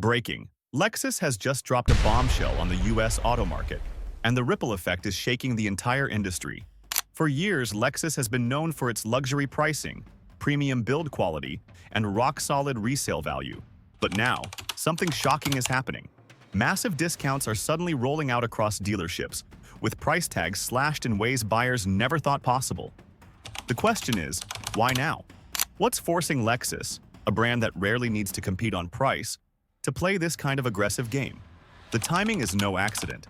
Breaking. Lexus has just dropped a bombshell on the US auto market, and the ripple effect is shaking the entire industry. For years, Lexus has been known for its luxury pricing, premium build quality, and rock-solid resale value. But now, something shocking is happening. Massive discounts are suddenly rolling out across dealerships, with price tags slashed in ways buyers never thought possible. The question is, why now? What's forcing Lexus, a brand that rarely needs to compete on price, to play this kind of aggressive game? The timing is no accident.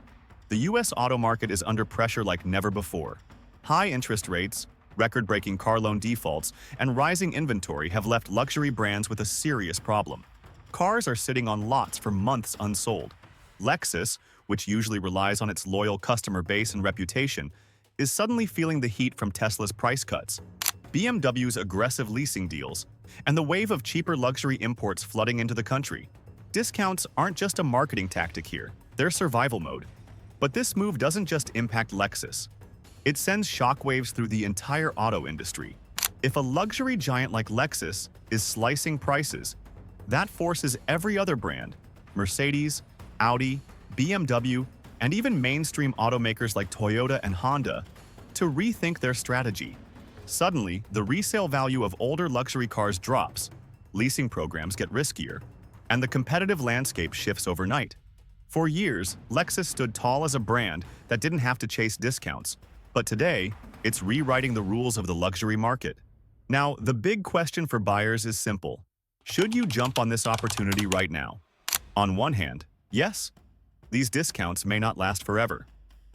The US auto market is under pressure like never before. High interest rates, record-breaking car loan defaults, and rising inventory have left luxury brands with a serious problem. Cars are sitting on lots for months unsold. Lexus, which usually relies on its loyal customer base and reputation, is suddenly feeling the heat from Tesla's price cuts, BMW's aggressive leasing deals, and the wave of cheaper luxury imports flooding into the country. Discounts aren't just a marketing tactic here, they're survival mode. But this move doesn't just impact Lexus. It sends shockwaves through the entire auto industry. If a luxury giant like Lexus is slicing prices, that forces every other brand, Mercedes, Audi, BMW, and even mainstream automakers like Toyota and Honda, to rethink their strategy. Suddenly, the resale value of older luxury cars drops, leasing programs get riskier, and the competitive landscape shifts overnight. For years, Lexus stood tall as a brand that didn't have to chase discounts, but today, it's rewriting the rules of the luxury market. Now, the big question for buyers is simple. Should you jump on this opportunity right now? On one hand, yes, these discounts may not last forever.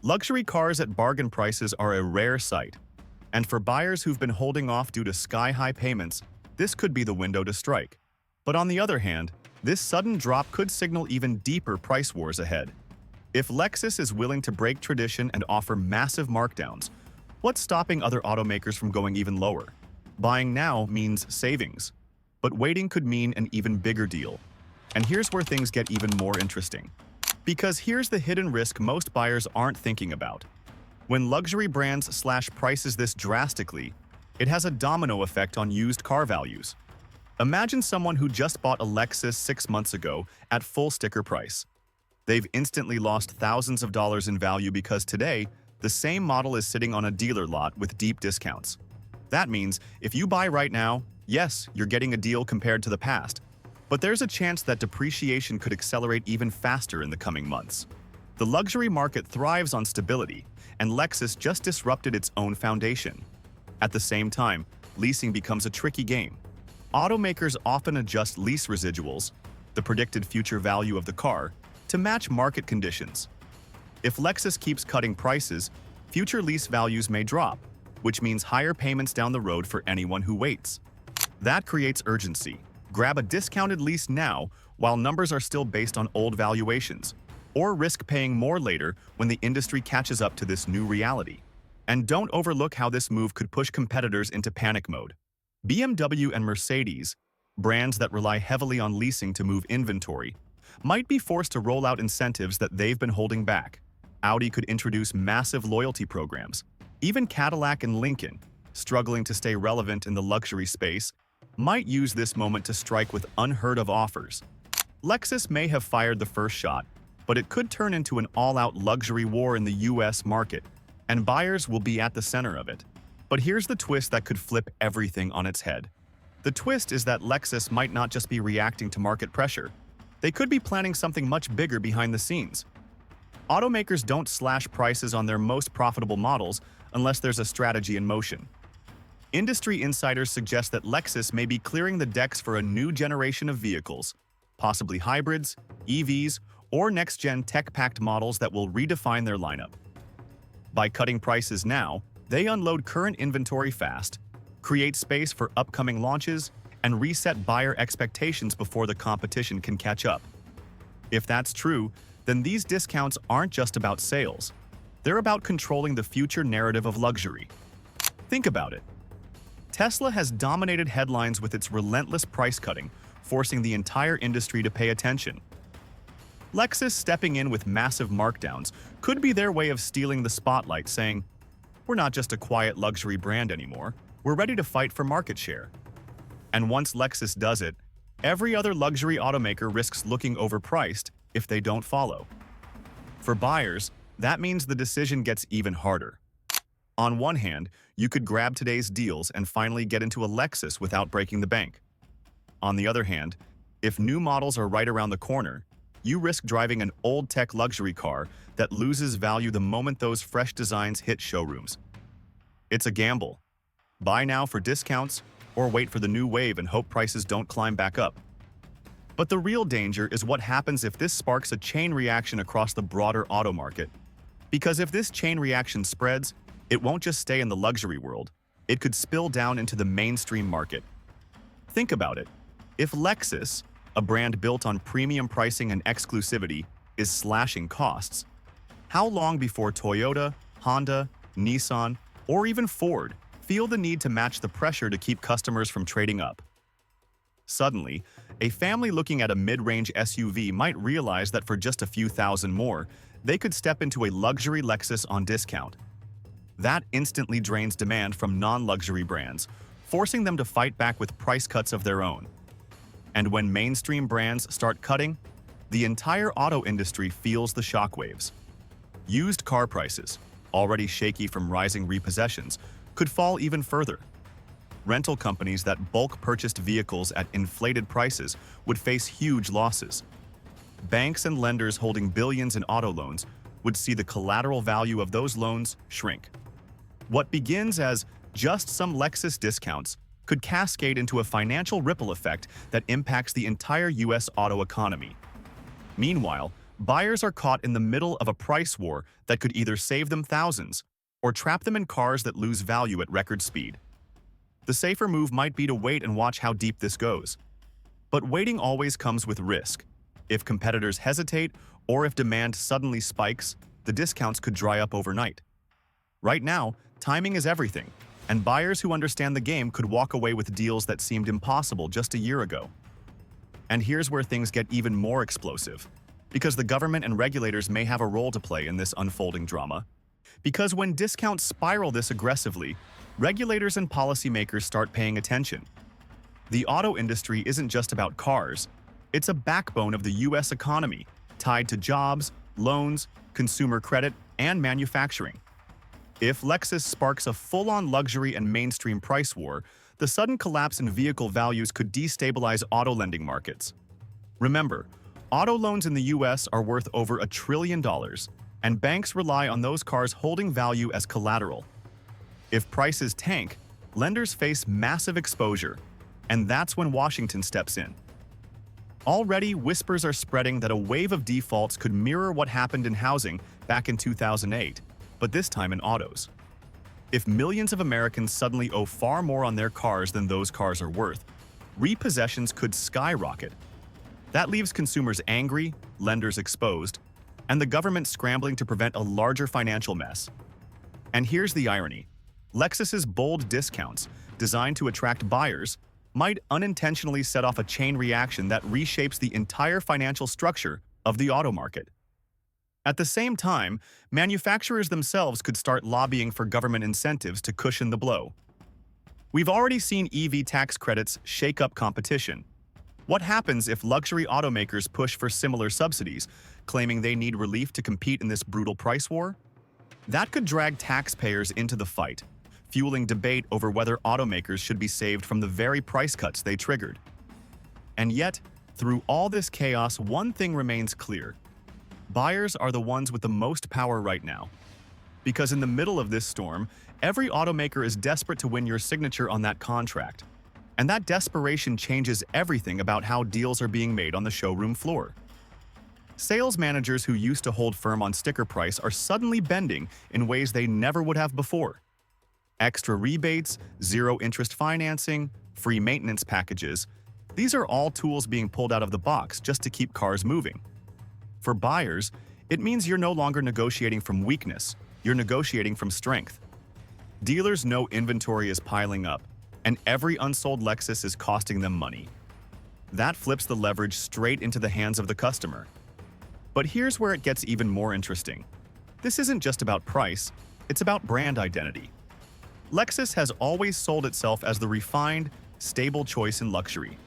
Luxury cars at bargain prices are a rare sight, and for buyers who've been holding off due to sky-high payments, this could be the window to strike. But on the other hand, this sudden drop could signal even deeper price wars ahead. If Lexus is willing to break tradition and offer massive markdowns, what's stopping other automakers from going even lower? Buying now means savings, but waiting could mean an even bigger deal. And here's where things get even more interesting. Because here's the hidden risk most buyers aren't thinking about. When luxury brands slash prices this drastically, it has a domino effect on used car values. Imagine someone who just bought a Lexus 6 months ago at full sticker price. They've instantly lost thousands of dollars in value because today, the same model is sitting on a dealer lot with deep discounts. That means if you buy right now, yes, you're getting a deal compared to the past, but there's a chance that depreciation could accelerate even faster in the coming months. The luxury market thrives on stability, and Lexus just disrupted its own foundation. At the same time, leasing becomes a tricky game. Automakers often adjust lease residuals, the predicted future value of the car, to match market conditions. If Lexus keeps cutting prices, future lease values may drop, which means higher payments down the road for anyone who waits. That creates urgency. Grab a discounted lease now while numbers are still based on old valuations, or risk paying more later when the industry catches up to this new reality. And don't overlook how this move could push competitors into panic mode. BMW and Mercedes, brands that rely heavily on leasing to move inventory, might be forced to roll out incentives that they've been holding back. Audi could introduce massive loyalty programs. Even Cadillac and Lincoln, struggling to stay relevant in the luxury space, might use this moment to strike with unheard-of offers. Lexus may have fired the first shot, but it could turn into an all-out luxury war in the US market, and buyers will be at the center of it. But here's the twist that could flip everything on its head. The twist is that Lexus might not just be reacting to market pressure. They could be planning something much bigger behind the scenes. Automakers don't slash prices on their most profitable models unless there's a strategy in motion. Industry insiders suggest that Lexus may be clearing the decks for a new generation of vehicles, possibly hybrids, EVs, or next-gen tech-packed models that will redefine their lineup. By cutting prices now, they unload current inventory fast, create space for upcoming launches, and reset buyer expectations before the competition can catch up. If that's true, then these discounts aren't just about sales. They're about controlling the future narrative of luxury. Think about it. Tesla has dominated headlines with its relentless price cutting, forcing the entire industry to pay attention. Lexus stepping in with massive markdowns could be their way of stealing the spotlight, saying, "We're not just a quiet luxury brand anymore, we're ready to fight for market share." And once Lexus does it, Every other luxury automaker risks looking overpriced if they don't follow. For buyers, that means the decision gets even harder. On one hand, you could grab today's deals and finally get into a Lexus without breaking the bank. On the other hand, if new models are right around the corner, you risk driving an old tech luxury car that loses value the moment those fresh designs hit showrooms. It's a gamble. Buy now for discounts or wait for the new wave and hope prices don't climb back up. But the real danger is what happens if this sparks a chain reaction across the broader auto market. Because if this chain reaction spreads, it won't just stay in the luxury world, it could spill down into the mainstream market. Think about it. If Lexus, a brand built on premium pricing and exclusivity, is slashing costs, how long before Toyota, Honda, Nissan, or even Ford feel the need to match the pressure to keep customers from trading up? Suddenly, a family looking at a mid-range SUV might realize that for just a few thousand more, they could step into a luxury Lexus on discount. That instantly drains demand from non-luxury brands, forcing them to fight back with price cuts of their own. And when mainstream brands start cutting, the entire auto industry feels the shockwaves. Used car prices, already shaky from rising repossessions, could fall even further. Rental companies that bulk purchased vehicles at inflated prices would face huge losses. Banks and lenders holding billions in auto loans would see the collateral value of those loans shrink. What begins as just some Lexus discounts could cascade into a financial ripple effect that impacts the entire US auto economy. Meanwhile, buyers are caught in the middle of a price war that could either save them thousands or trap them in cars that lose value at record speed. The safer move might be to wait and watch how deep this goes. But waiting always comes with risk. If competitors hesitate or if demand suddenly spikes, the discounts could dry up overnight. Right now, timing is everything, and buyers who understand the game could walk away with deals that seemed impossible just a year ago. And here's where things get even more explosive, because the government and regulators may have a role to play in this unfolding drama. Because when discounts spiral this aggressively, regulators and policymakers start paying attention. The auto industry isn't just about cars, it's a backbone of the US economy, tied to jobs, loans, consumer credit, and manufacturing. If Lexus sparks a full-on luxury and mainstream price war, the sudden collapse in vehicle values could destabilize auto lending markets. Remember, auto loans in the US are worth over $1 trillion, and banks rely on those cars holding value as collateral. If prices tank, lenders face massive exposure, and that's when Washington steps in. Already, whispers are spreading that a wave of defaults could mirror what happened in housing back in 2008. But this time in autos. If millions of Americans suddenly owe far more on their cars than those cars are worth, repossessions could skyrocket. That leaves consumers angry, lenders exposed, and the government scrambling to prevent a larger financial mess. And here's the irony. Lexus's bold discounts, designed to attract buyers, might unintentionally set off a chain reaction that reshapes the entire financial structure of the auto market. At the same time, manufacturers themselves could start lobbying for government incentives to cushion the blow. We've already seen EV tax credits shake up competition. What happens if luxury automakers push for similar subsidies, claiming they need relief to compete in this brutal price war? That could drag taxpayers into the fight, fueling debate over whether automakers should be saved from the very price cuts they triggered. And yet, through all this chaos, one thing remains clear. Buyers are the ones with the most power right now. Because in the middle of this storm, every automaker is desperate to win your signature on that contract. And that desperation changes everything about how deals are being made on the showroom floor. Sales managers who used to hold firm on sticker price are suddenly bending in ways they never would have before. Extra rebates, zero-interest financing, free maintenance packages – these are all tools being pulled out of the box just to keep cars moving. For buyers, it means you're no longer negotiating from weakness, you're negotiating from strength. Dealers know inventory is piling up, and every unsold Lexus is costing them money. That flips the leverage straight into the hands of the customer. But here's where it gets even more interesting. This isn't just about price, it's about brand identity. Lexus has always sold itself as the refined, stable choice in luxury.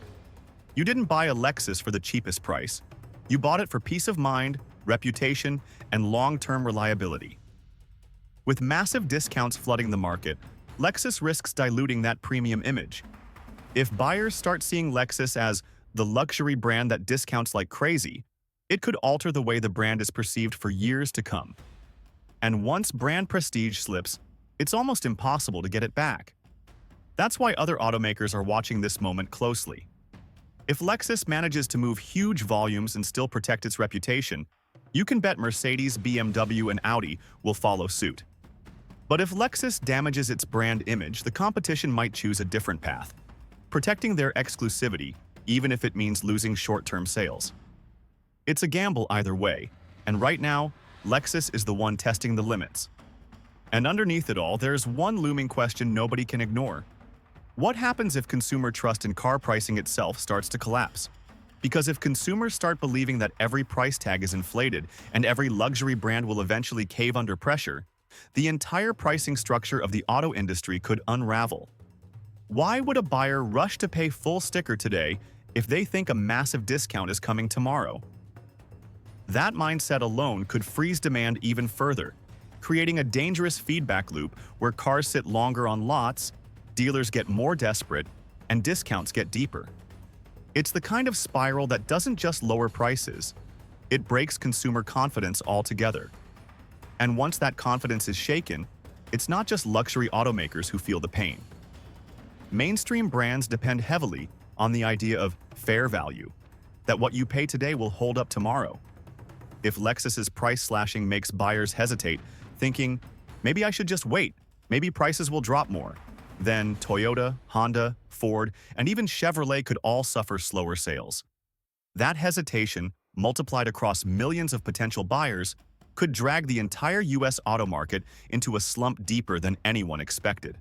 You didn't buy a Lexus for the cheapest price. You bought it for peace of mind, reputation, and long-term reliability. With massive discounts flooding the market, Lexus risks diluting that premium image. If buyers start seeing Lexus as the luxury brand that discounts like crazy, it could alter the way the brand is perceived for years to come. And once brand prestige slips, it's almost impossible to get it back. That's why other automakers are watching this moment closely. If Lexus manages to move huge volumes and still protect its reputation, you can bet Mercedes, BMW, and Audi will follow suit. But if Lexus damages its brand image, the competition might choose a different path, protecting their exclusivity, even if it means losing short-term sales. It's a gamble either way, and right now, Lexus is the one testing the limits. And underneath it all, there's one looming question nobody can ignore. What happens if consumer trust in car pricing itself starts to collapse? Because if consumers start believing that every price tag is inflated and every luxury brand will eventually cave under pressure, the entire pricing structure of the auto industry could unravel. Why would a buyer rush to pay full sticker today if they think a massive discount is coming tomorrow? That mindset alone could freeze demand even further, creating a dangerous feedback loop where cars sit longer on lots, dealers get more desperate, and discounts get deeper. It's the kind of spiral that doesn't just lower prices, it breaks consumer confidence altogether. And once that confidence is shaken, it's not just luxury automakers who feel the pain. Mainstream brands depend heavily on the idea of fair value, that what you pay today will hold up tomorrow. If Lexus's price slashing makes buyers hesitate, thinking, maybe I should just wait, maybe prices will drop more, then Toyota, Honda, Ford, and even Chevrolet could all suffer slower sales. That hesitation, multiplied across millions of potential buyers, could drag the entire US auto market into a slump deeper than anyone expected.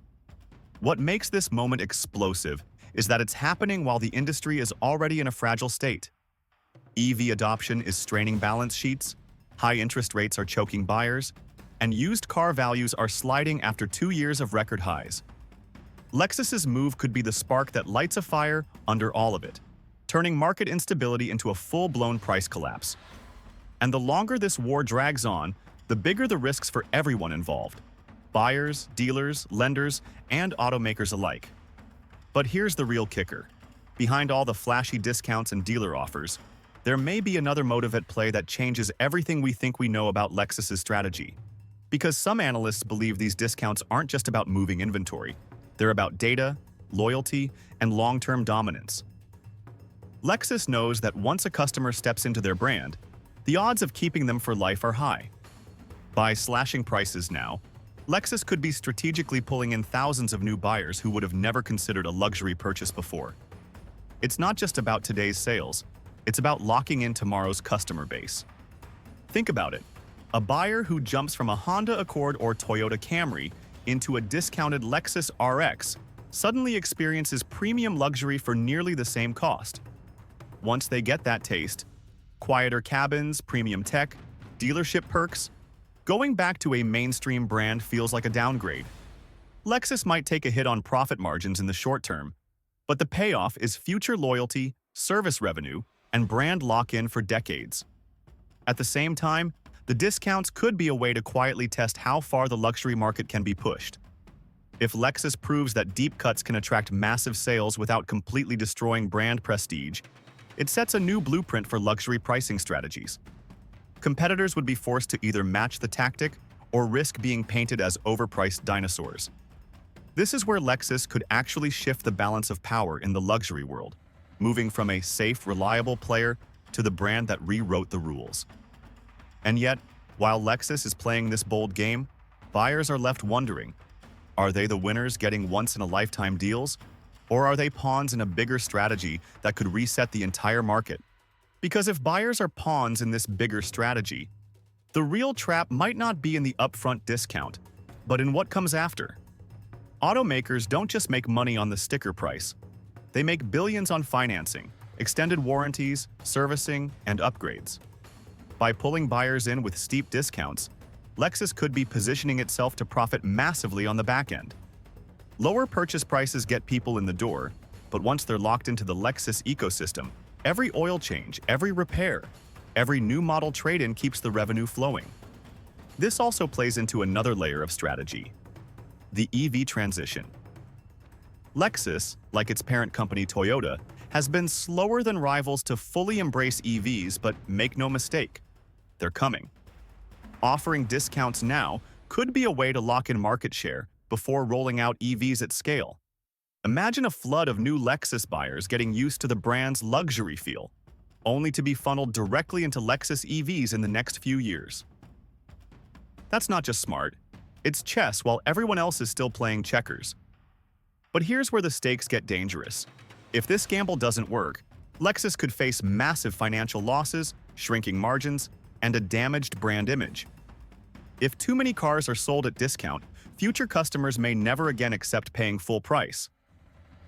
What makes this moment explosive is that it's happening while the industry is already in a fragile state. EV adoption is straining balance sheets, high interest rates are choking buyers, and used car values are sliding after 2 years of record highs. Lexus's move could be the spark that lights a fire under all of it, turning market instability into a full-blown price collapse. And the longer this war drags on, the bigger the risks for everyone involved: buyers, dealers, lenders, and automakers alike. But here's the real kicker. Behind all the flashy discounts and dealer offers, there may be another motive at play that changes everything we think we know about Lexus's strategy. Because some analysts believe these discounts aren't just about moving inventory, they're about data, loyalty, and long-term dominance. Lexus knows that once a customer steps into their brand, the odds of keeping them for life are high. By slashing prices now, Lexus could be strategically pulling in thousands of new buyers who would have never considered a luxury purchase before. It's not just about today's sales, it's about locking in tomorrow's customer base. Think about it. A buyer who jumps from a Honda Accord or Toyota Camry into a discounted Lexus RX suddenly experiences premium luxury for nearly the same cost. Once they get that taste, quieter cabins, premium tech, dealership perks, going back to a mainstream brand feels like a downgrade. Lexus might take a hit on profit margins in the short term, but the payoff is future loyalty, service revenue, and brand lock-in for decades. At the same time, the discounts could be a way to quietly test how far the luxury market can be pushed. If Lexus proves that deep cuts can attract massive sales without completely destroying brand prestige, it sets a new blueprint for luxury pricing strategies. Competitors would be forced to either match the tactic or risk being painted as overpriced dinosaurs. This is where Lexus could actually shift the balance of power in the luxury world, moving from a safe, reliable player to the brand that rewrote the rules. And yet, while Lexus is playing this bold game, buyers are left wondering, are they the winners getting once-in-a-lifetime deals? Or are they pawns in a bigger strategy that could reset the entire market? Because if buyers are pawns in this bigger strategy, the real trap might not be in the upfront discount, but in what comes after. Automakers don't just make money on the sticker price. They make billions on financing, extended warranties, servicing, and upgrades. By pulling buyers in with steep discounts, Lexus could be positioning itself to profit massively on the back end. Lower purchase prices get people in the door, But once they're locked into the Lexus ecosystem, every oil change, every repair, every new model trade-in keeps the revenue flowing. This also plays into another layer of strategy: the EV transition. Lexus, like its parent company Toyota, has been slower than rivals to fully embrace EVs, but make no mistake, they're coming. Offering discounts now could be a way to lock in market share before rolling out EVs at scale. Imagine a flood of new Lexus buyers getting used to the brand's luxury feel, only to be funneled directly into Lexus EVs in the next few years. That's not just smart, it's chess while everyone else is still playing checkers. But here's where the stakes get dangerous. If this gamble doesn't work, Lexus could face massive financial losses, shrinking margins, and a damaged brand image. If too many cars are sold at discount, future customers may never again accept paying full price.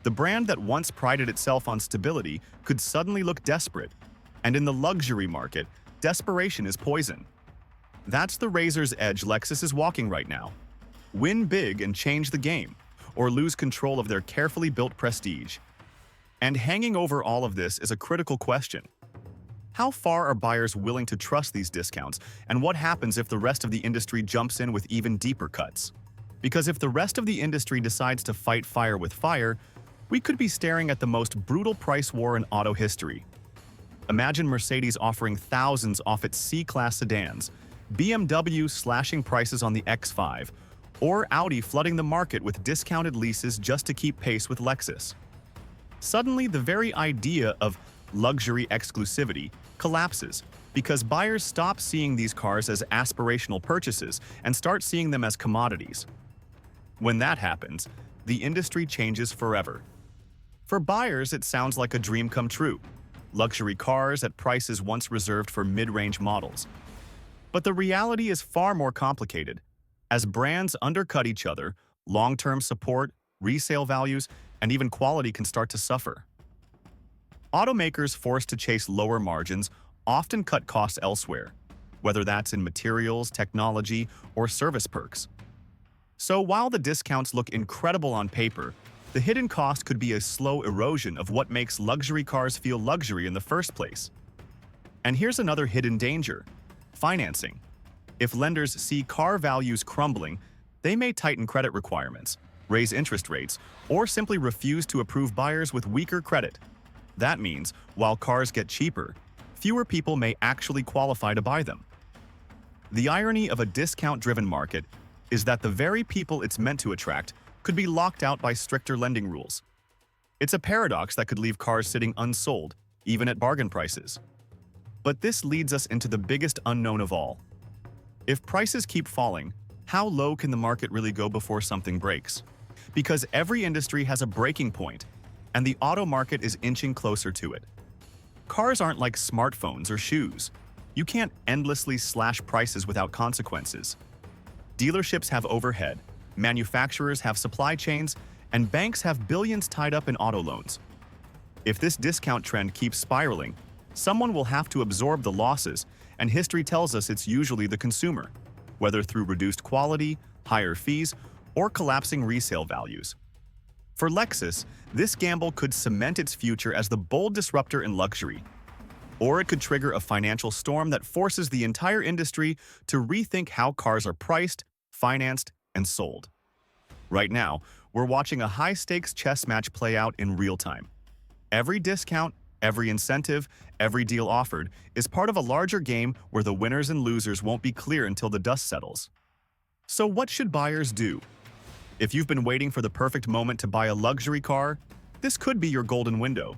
The brand that once prided itself on stability could suddenly look desperate, and in the luxury market, desperation is poison. That's the razor's edge Lexus is walking right now. Win big and change the game, or lose control of their carefully built prestige. And hanging over all of this is a critical question. How far are buyers willing to trust these discounts, and what happens if the rest of the industry jumps in with even deeper cuts? Because if the rest of the industry decides to fight fire with fire, we could be staring at the most brutal price war in auto history. Imagine Mercedes offering thousands off its C-Class sedans, BMW slashing prices on the X5, or Audi flooding the market with discounted leases just to keep pace with Lexus. Suddenly, the very idea of luxury exclusivity collapses because buyers stop seeing these cars as aspirational purchases and start seeing them as commodities. When that happens, the industry changes forever. For buyers, it sounds like a dream come true: luxury cars at prices once reserved for mid-range models. But the reality is far more complicated. As brands undercut each other, long-term support, resale values, and even quality can start to suffer. Automakers forced to chase lower margins often cut costs elsewhere, whether that's in materials, technology, or service perks. So while the discounts look incredible on paper, the hidden cost could be a slow erosion of what makes luxury cars feel luxury in the first place. And here's another hidden danger: financing. If lenders see car values crumbling, they may tighten credit requirements, raise interest rates, or simply refuse to approve buyers with weaker credit. That means, while cars get cheaper, fewer people may actually qualify to buy them. The irony of a discount-driven market is that the very people it's meant to attract could be locked out by stricter lending rules. It's a paradox that could leave cars sitting unsold, even at bargain prices. But this leads us into the biggest unknown of all. If prices keep falling, how low can the market really go before something breaks? Because every industry has a breaking point, and the auto market is inching closer to it. Cars aren't like smartphones or shoes. You can't endlessly slash prices without consequences. Dealerships have overhead, manufacturers have supply chains, and banks have billions tied up in auto loans. If this discount trend keeps spiraling, someone will have to absorb the losses, and history tells us it's usually the consumer, whether through reduced quality, higher fees, or collapsing resale values. For Lexus, this gamble could cement its future as the bold disruptor in luxury. Or it could trigger a financial storm that forces the entire industry to rethink how cars are priced, financed, and sold. Right now, we're watching a high-stakes chess match play out in real time. Every discount, every incentive, every deal offered is part of a larger game where the winners and losers won't be clear until the dust settles. So what should buyers do? If you've been waiting for the perfect moment to buy a luxury car, this could be your golden window.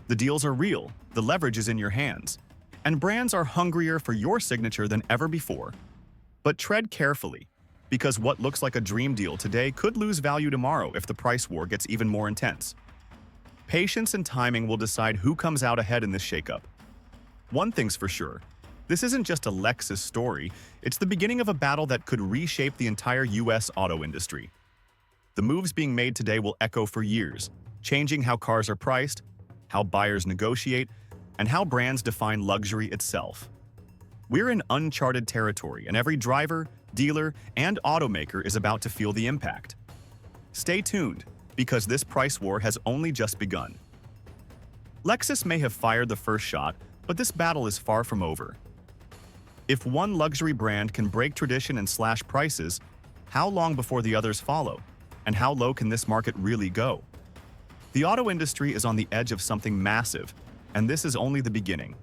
The deals are real, the leverage is in your hands, and brands are hungrier for your signature than ever before. But tread carefully, because what looks like a dream deal today could lose value tomorrow if the price war gets even more intense. Patience and timing will decide who comes out ahead in this shakeup. One thing's for sure, this isn't just a Lexus story, it's the beginning of a battle that could reshape the entire US auto industry. The moves being made today will echo for years, changing how cars are priced, how buyers negotiate, and how brands define luxury itself. We're in uncharted territory, and every driver, dealer, and automaker is about to feel the impact. Stay tuned, because this price war has only just begun. Lexus may have fired the first shot, but this battle is far from over. If one luxury brand can break tradition and slash prices, how long before the others follow? And how low can this market really go? The auto industry is on the edge of something massive, and this is only the beginning.